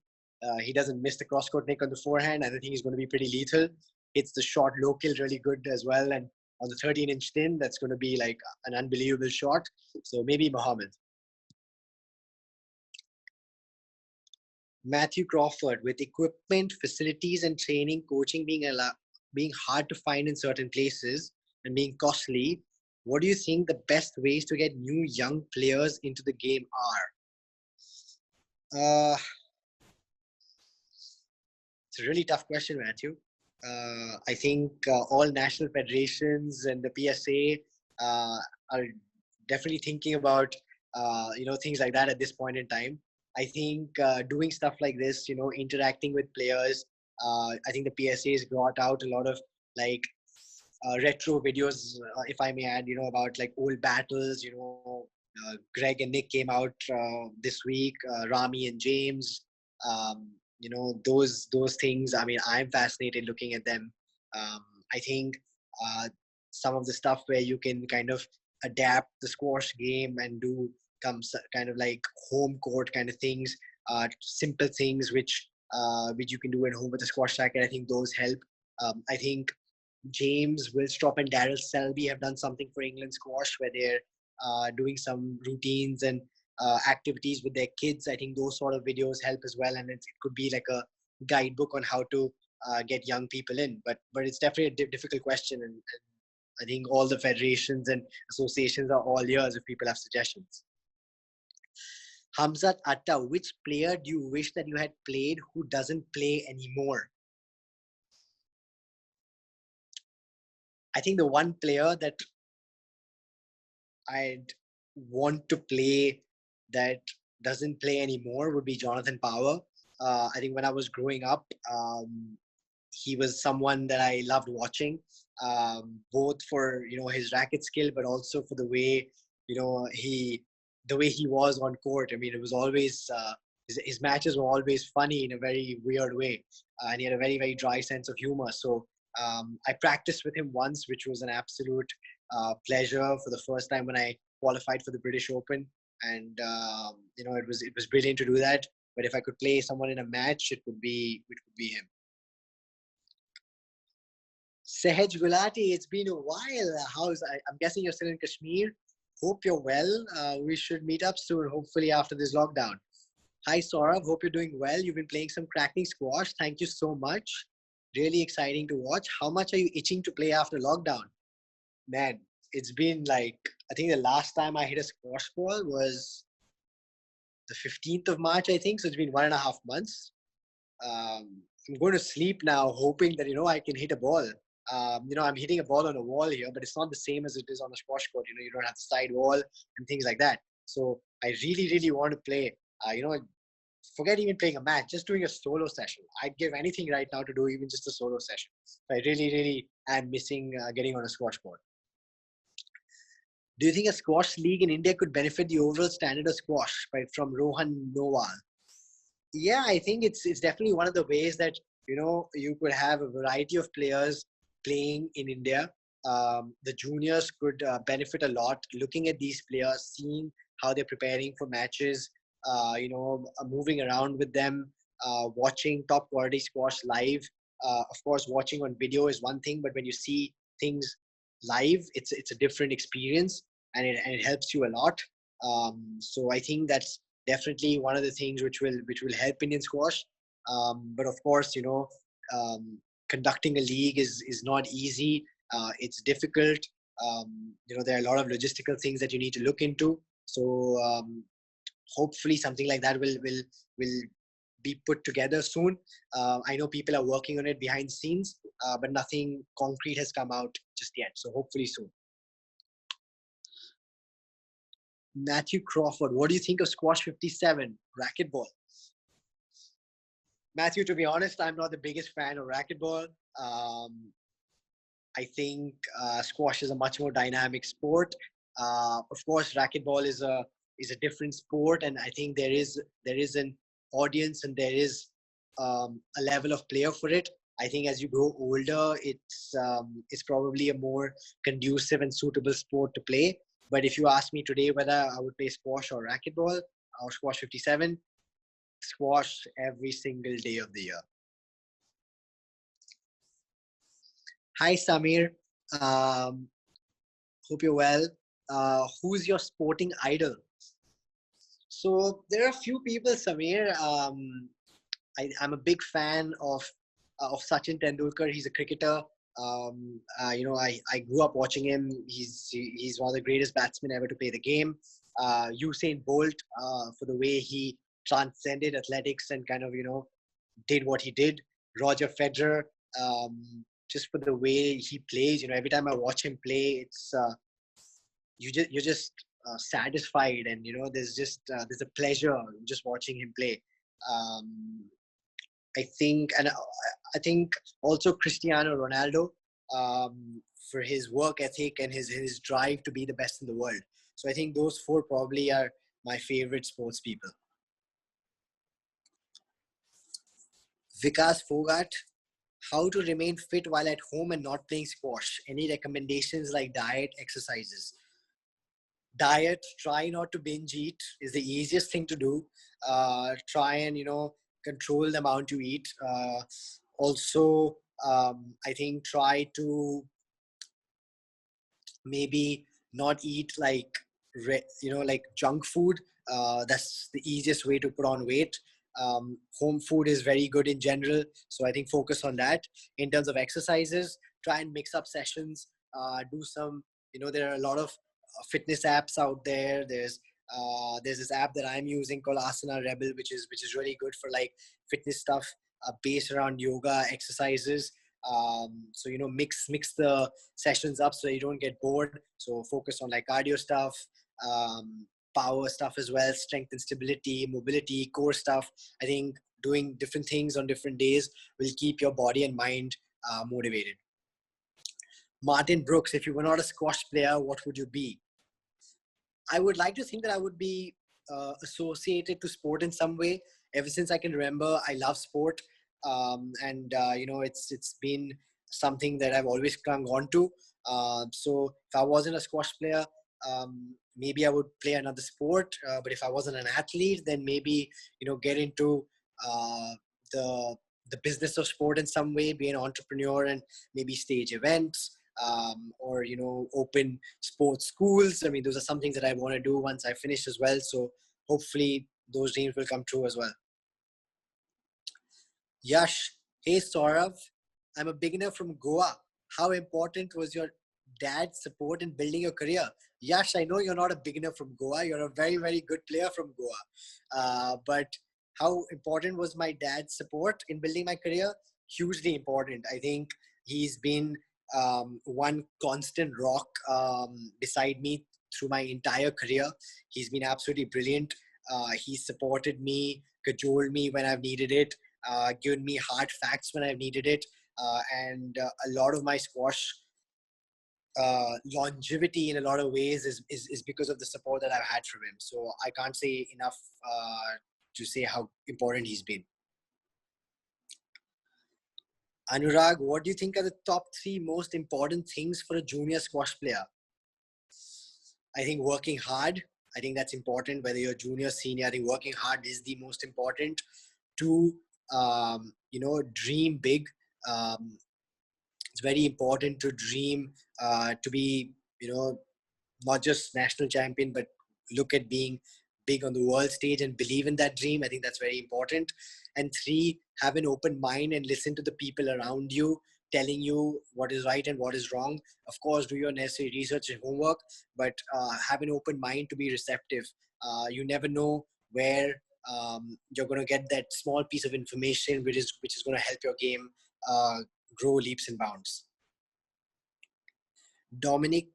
He doesn't miss the cross-court nick on the forehand, and I think he's going to be pretty lethal. Hits the shot low kill really good as well, and on the 13-inch thin, that's going to be like an unbelievable shot. So maybe Mohammed. Matthew Crawford, with equipment, facilities, and training, coaching being hard to find in certain places and being costly, what do you think the best ways to get new young players into the game are? It's a really tough question, Matthew. I think all national federations and the PSA are definitely thinking about things like that at this point in time. I think doing stuff like this, interacting with players. I think the PSA has brought out a lot of like retro videos, if I may add, about like old battles. Greg and Nick came out this week. Rami and James. Those things. I mean, I'm fascinated looking at them. I think some of the stuff where you can kind of adapt the squash game and do kind of like home court kind of things, simple things which you can do at home with a squash racket. I think those help. I think James Willstrop and Daryl Selby have done something for England squash where they're doing some routines and activities with their kids. I think those sort of videos help as well, and it could be like a guidebook on how to get young people in. But it's definitely a difficult question, and I think all the federations and associations are all ears if people have suggestions. Hamzat Atta, which player do you wish that you had played who doesn't play anymore? I think the one player that I'd want to play that doesn't play anymore would be Jonathan Power. I think when I was growing up, he was someone that I loved watching, both for his racket skill, but also for the way the way he was on court. I mean, it was always his matches were always funny in a very weird way, and he had a very very dry sense of humor. So I practiced with him once, which was an absolute pleasure for the first time when I qualified for the British Open, and it was brilliant to do that. But if I could play someone in a match, it would be him. Sehaj Gulati, it's been a while. I'm guessing you're still in Kashmir. Hope you're well. We should meet up soon, hopefully after this lockdown. Hi Saurav, hope you're doing well. You've been playing some cracking squash. Thank you so much. Really exciting to watch. How much are you itching to play after lockdown? Man, it's been like, I think the last time I hit a squash ball was the 15th of March, I think. So it's been 1.5 months. I'm going to sleep now, hoping that I can hit a ball. I'm hitting a ball on a wall here, but it's not the same as it is on a squash court. You don't have the side wall and things like that. So I really, really want to play. Forget even playing a match, just doing a solo session. I'd give anything right now to do even just a solo session. So I really, really am missing getting on a squash court. Do you think a squash league in India could benefit the overall standard of squash? From Rohan Nowal. Yeah, I think it's definitely one of the ways that you could have a variety of players playing in India. The juniors could benefit a lot looking at these players, seeing how they're preparing for matches, moving around with them, watching top quality squash live. Of course, watching on video is one thing, but when you see things live, it's a different experience, and it helps you a lot. So I think that's definitely one of the things which will help Indian squash. But of course, conducting a league is not easy. It's difficult. There are a lot of logistical things that you need to look into. So hopefully something like that will be put together soon. I know people are working on it behind the scenes, but nothing concrete has come out just yet. So hopefully soon. Matthew Crawford, what do you think of Squash 57 racquetball? Matthew, to be honest, I'm not the biggest fan of racquetball. I think squash is a much more dynamic sport. Of course, racquetball is a different sport, and I think there is an audience and there is a level of player for it. I think as you grow older, it's probably a more conducive and suitable sport to play. But if you ask me today whether I would play squash or racquetball or squash 57, squash every single day of the year. Hi, Samir. Hope you're well. Who's your sporting idol? So there are a few people, Samir. I'm a big fan of Sachin Tendulkar. He's a cricketer. I grew up watching him. He's one of the greatest batsmen ever to play the game. Usain Bolt, for the way he transcended athletics and kind of did what he did. Roger Federer, just for the way he plays. Every time I watch him play, it's you're just satisfied, and there's a pleasure just watching him play. I think also Cristiano Ronaldo, for his work ethic and his drive to be the best in the world. So I think those four probably are my favorite sports people. Vikas Fogat, how to remain fit while at home and not playing squash? Any recommendations like diet, exercises? Diet, try not to binge eat is the easiest thing to do. Try and control the amount you eat. Also, I think try to maybe not eat like junk food. That's the easiest way to put on weight. Home food is very good in general, so I think focus on that. In terms of exercises, try and mix up sessions. Do some, there are a lot of fitness apps out there. There's this app that I'm using called Asana Rebel, which is really good for like fitness stuff based around yoga exercises. So mix the sessions up so you don't get bored. So focus on like cardio stuff, power stuff as well, strength and stability, mobility, core stuff. I think doing different things on different days will keep your body and mind motivated. Martin Brooks, if you were not a squash player, what would you be? I would like to think that I would be associated to sport in some way. Ever since I can remember, I love sport, and it's been something that I've always clung on to. So if I wasn't a squash player, maybe I would play another sport. But if I wasn't an athlete, then maybe get into uh, the the business of sport in some way, be an entrepreneur, and maybe stage events, or open sports schools. I mean, those are some things that I want to do once I finish as well. So hopefully those dreams will come true as well. Yash, hey Saurav, I'm a beginner from Goa. How important was your dad's support in building your career? Yash, I know you're not a beginner from Goa. You're a very, very good player from Goa. But how important was my dad's support in building my career? Hugely important. I think he's been one constant rock beside me through my entire career. He's been absolutely brilliant. He supported me, cajoled me when I've needed it, given me hard facts when I've needed it, and a lot of my squash longevity in a lot of ways is because of the support that I've had from him. So I can't say enough to say how important he's been. Anurag, what do you think are the top 3 most important things for a junior squash player? I think working hard. I think that's important, whether you're junior, senior. I think working hard is the most important. 2, dream big. It's very important to dream to be, not just national champion, but look at being big on the world stage and believe in that dream. I think that's very important. And 3, have an open mind and listen to the people around you telling you what is right and what is wrong. Of course, do your necessary research and homework, but have an open mind to be receptive. You never know where you're going to get that small piece of information which is going to help your game grow leaps and bounds. Dominic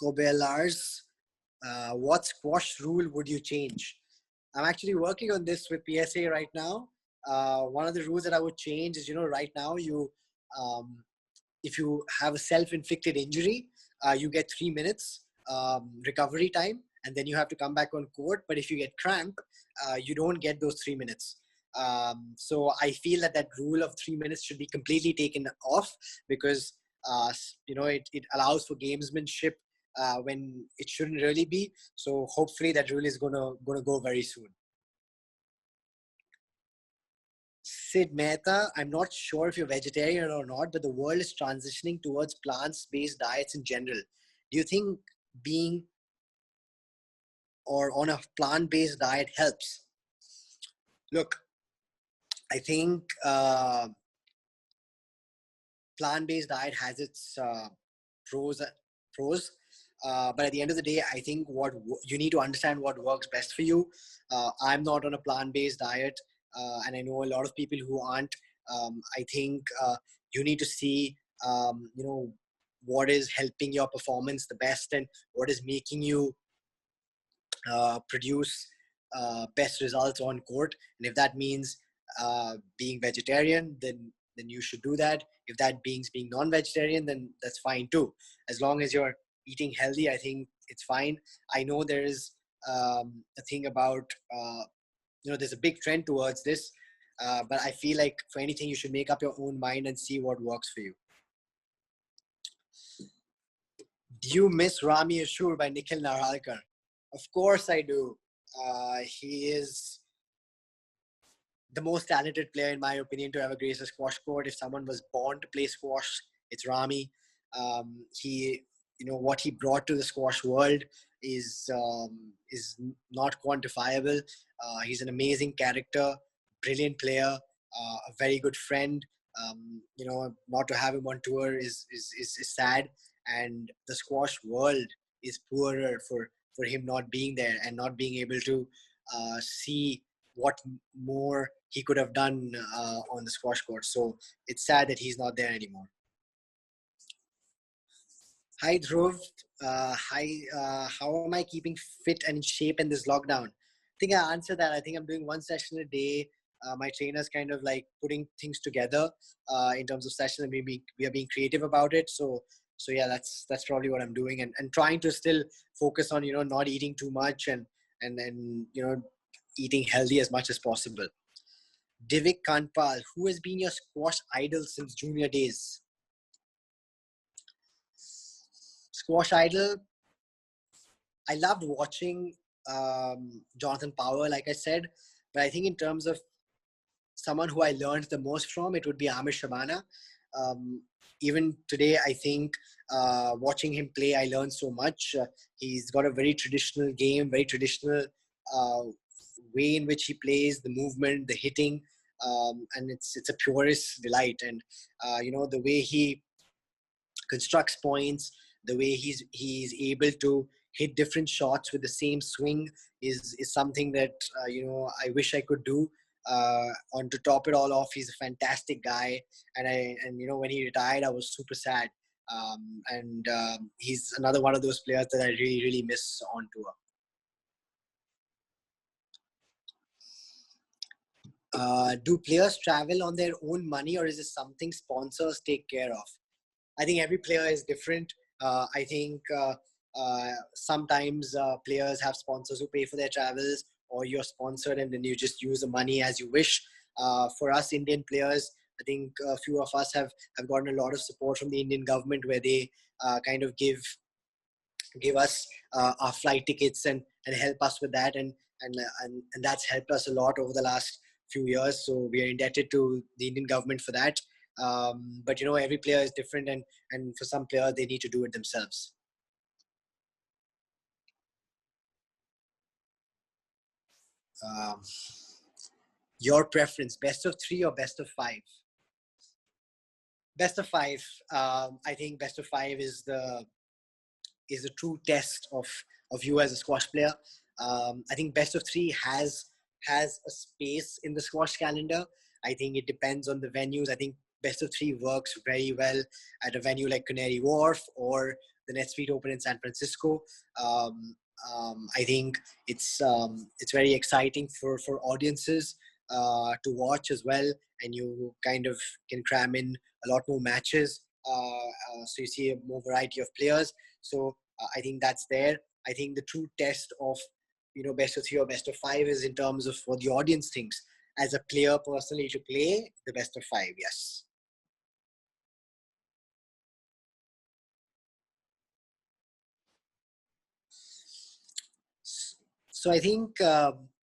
Cobellars, what squash rule would you change? I'm actually working on this with PSA right now. One of the rules that I would change is, right now if you have a self-inflicted injury, you get 3 minutes recovery time, and then you have to come back on court. But if you get cramp, you don't get those 3 minutes. So I feel that rule of 3 minutes should be completely taken off, because it allows for gamesmanship when it shouldn't really be. So hopefully that rule is gonna go very soon. Sid Mehta, I'm not sure if you're vegetarian or not, but the world is transitioning towards plant-based diets in general. Do you think being or on a plant-based diet helps? Look, I think plant-based diet has its pros, but at the end of the day, I think what you need to understand what works best for you. I'm not on a plant-based diet, and I know a lot of people who aren't. I think you need to see, what is helping your performance the best and what is making you produce best results on court. And if that means being vegetarian, then you should do that. If that means being non-vegetarian, then that's fine too. As long as you're eating healthy, I think it's fine. I know there is a thing about, there's a big trend towards this, but I feel like for anything, you should make up your own mind and see what works for you. Do you miss Rami Ashur by Nikhil Naralkar? Of course I do. He is the most talented player, in my opinion, to ever grace a squash court. If someone was born to play squash, it's Rami. What he brought to the squash world is not quantifiable. He's an amazing character, brilliant player, a very good friend. Not to have him on tour is sad, and the squash world is poorer for him not being there and not being able to see what more he could have done on the squash court. So it's sad that he's not there anymore. Hi Dhruv, Hi, how am I keeping fit and in shape in this lockdown? I think I answered that. I think I'm doing one session a day. My trainer's kind of like putting things together in terms of session, and maybe we are being creative about it. So yeah, that's probably what I'm doing, and trying to still focus on not eating too much and eating healthy as much as possible. Divik Kanpal, who has been your squash idol since junior days? Squash idol, I loved watching Jonathan Power, like I said, but I think in terms of someone who I learned the most from, it would be Amir Shabana. Um, Even today, I think watching him play, I learned so much. He's got a very traditional game, very traditional uh, way in which he plays, the movement, the hitting, and it's a purest delight. And the way he constructs points, the way he's able to hit different shots with the same swing is something that I wish I could do. On to top it all off, he's a fantastic guy, and when he retired, I was super sad. And he's another one of those players that I really really miss on tour. Do players travel on their own money, or is it something sponsors take care of? I think every player is different. I think sometimes players have sponsors who pay for their travels, or you're sponsored and then you just use the money as you wish. For us Indian players, I think a few of us have gotten a lot of support from the Indian government, where they kind of give us our flight tickets and help us with that, and that's helped us a lot over the last few years. So we are indebted to the Indian government for that. But every player is different, and for some players they need to do it themselves. um, your preference, best of three or best of five? Best of five. I think best of five is a true test of you as a squash player. I think best of three has a space in the squash calendar. I think it depends on the venues. I think best of three works very well at a venue like Canary Wharf or the NetSuite Open in San Francisco. Um, I think it's very exciting for audiences to watch as well, and you kind of can cram in a lot more matches. So you see a more variety of players. So I think that's there. I think the true test of best of three or best of five is in terms of what the audience thinks. As a player personally to play the best of five, yes. So I think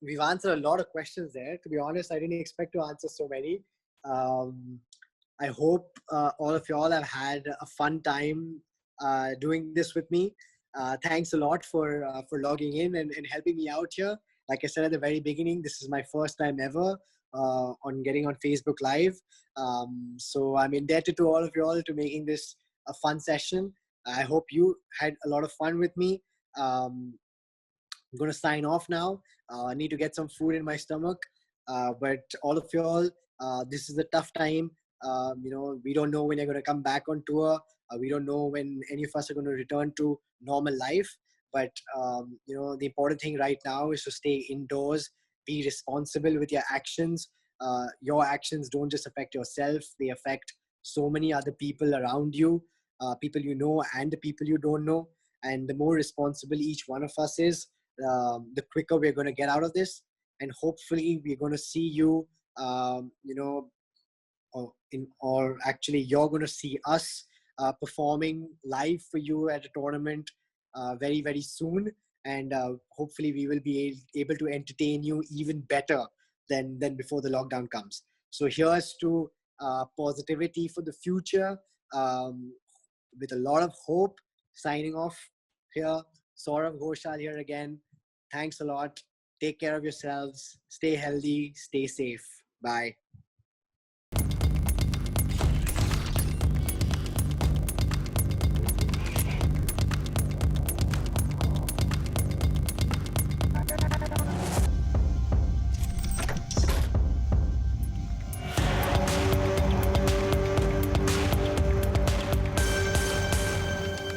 we've answered a lot of questions there. To be honest, I didn't expect to answer so many. Um, I hope all of y'all have had a fun time doing this with me. Thanks a lot for logging in and helping me out here. Like I said at the very beginning, this is my first time ever on getting on Facebook Live. So I'm indebted to all of y'all to making this a fun session. I hope you had a lot of fun with me. I'm going to sign off now. I need to get some food in my stomach. But all of y'all, this is a tough time. We don't know when you're going to come back on tour. We don't know when any of us are going to return to normal life. But, the important thing right now is to stay indoors, be responsible with your actions. Your actions don't just affect yourself, they affect so many other people around you, people you know and the people you don't know. And the more responsible each one of us is, the quicker we're going to get out of this, and hopefully we're going to see you or actually you're going to see us performing live for you at a tournament very very soon, and hopefully we will be able to entertain you even better than before the lockdown comes. So here's to positivity for the future, um, with a lot of hope. Signing off here. Saurav Ghosal here again. Thanks a lot. Take care of yourselves. Stay healthy. Stay safe. Bye.